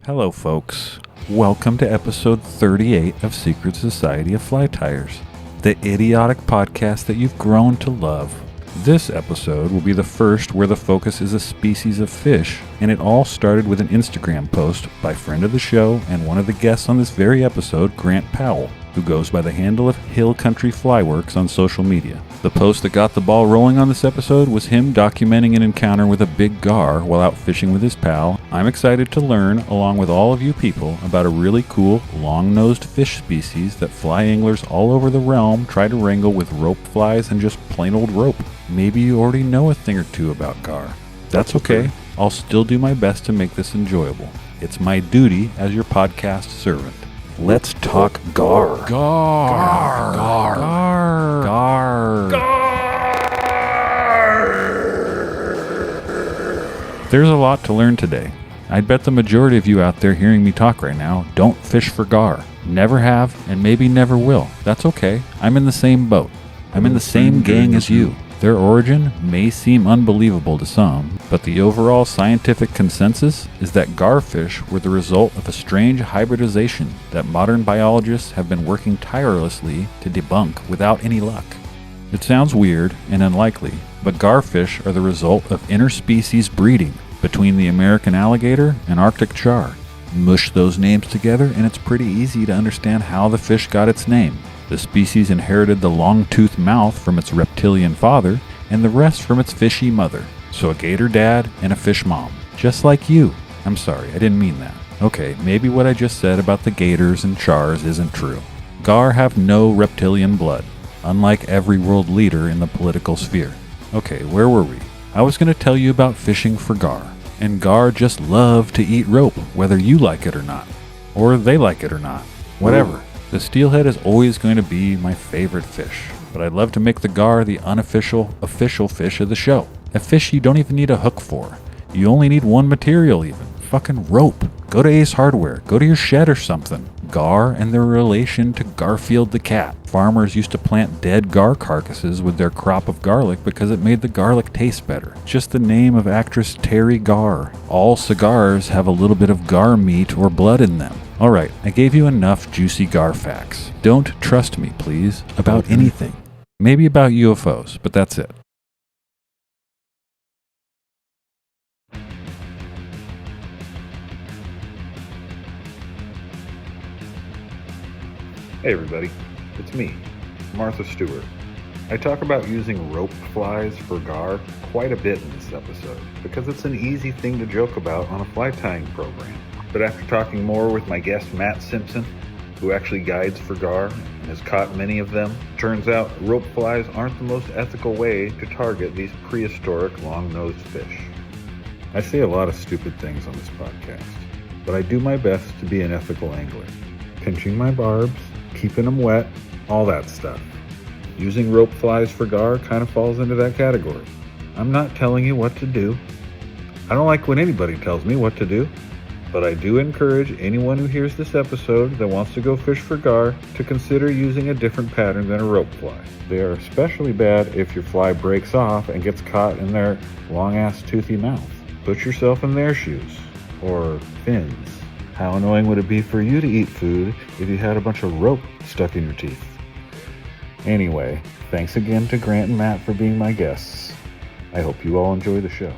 Hello, folks. Welcome to episode 38 of Secret Society of Fly Tyers, the idiotic podcast that you've grown to love. This episode will be the first where the focus is a species of fish, and it all started with an Instagram post by friend of the show and one of the guests on this very episode, Grant Powell, who goes by the handle of Hill Country Flyworks on social media. The post that got the ball rolling on this episode was him documenting an encounter with a big gar while out fishing with his pal. I'm excited to learn, along with all of you people, about a really cool, long-nosed fish species that fly anglers all over the realm try to wrangle with rope flies and just plain old rope. Maybe you already know a thing or two about gar. That's okay. I'll still do my best to make this enjoyable. It's my duty as your podcast servant. Let's talk gar. Gar. Gar. Gar. Gar. There's a lot to learn today. I'd bet the majority of you out there hearing me talk right now don't fish for gar. Never have, and maybe never will. That's okay. I'm in the same boat. I'm in the same gang as you. Their origin may seem unbelievable to some, but the overall scientific consensus is that garfish were the result of a strange hybridization that modern biologists have been working tirelessly to debunk without any luck. It sounds weird and unlikely, but garfish are the result of interspecies breeding between the American alligator and Arctic char. Mush those names together and it's pretty easy to understand how the fish got its name. The species inherited the long-toothed mouth from its reptilian father and the rest from its fishy mother. So a gator dad and a fish mom. Just like you. I'm sorry, I didn't mean that. Okay, maybe what I just said about the gators and chars isn't true. Gar have no reptilian blood, unlike every world leader in the political sphere. Okay, where were we? I was going to tell you about fishing for gar. And gar just love to eat rope, whether you like it or not. Or they like it or not. Whatever. The steelhead is always going to be my favorite fish, but I'd love to make the gar the official fish of the show. A fish you don't even need a hook for. You only need one material even. Fucking rope. Go to Ace Hardware. Go to your shed or something. Gar and their relation to Garfield the cat. Farmers used to plant dead gar carcasses with their crop of garlic because it made the garlic taste better. Just the name of actress Terry Gar. All cigars have a little bit of gar meat or blood in them. Alright, I gave you enough juicy gar facts. Don't trust me, please, about anything. Maybe about UFOs, but that's it. Hey everybody, it's me, Martha Stewart. I talk about using rope flies for gar quite a bit in this episode because it's an easy thing to joke about on a fly tying program. But after talking more with my guest Matt Simpson, who actually guides for gar and has caught many of them, turns out rope flies aren't the most ethical way to target these prehistoric long-nosed fish. I say a lot of stupid things on this podcast, but I do my best to be an ethical angler. Pinching my barbs, keeping them wet, all that stuff. Using rope flies for gar kind of falls into that category. I'm not telling you what to do. I don't like when anybody tells me what to do, but I do encourage anyone who hears this episode that wants to go fish for gar to consider using a different pattern than a rope fly. They are especially bad if your fly breaks off and gets caught in their long-ass toothy mouth. Put yourself in their shoes, or fins. How annoying would it be for you to eat food if you had a bunch of rope stuck in your teeth? Anyway, thanks again to Grant and Matt for being my guests. I hope you all enjoy the show.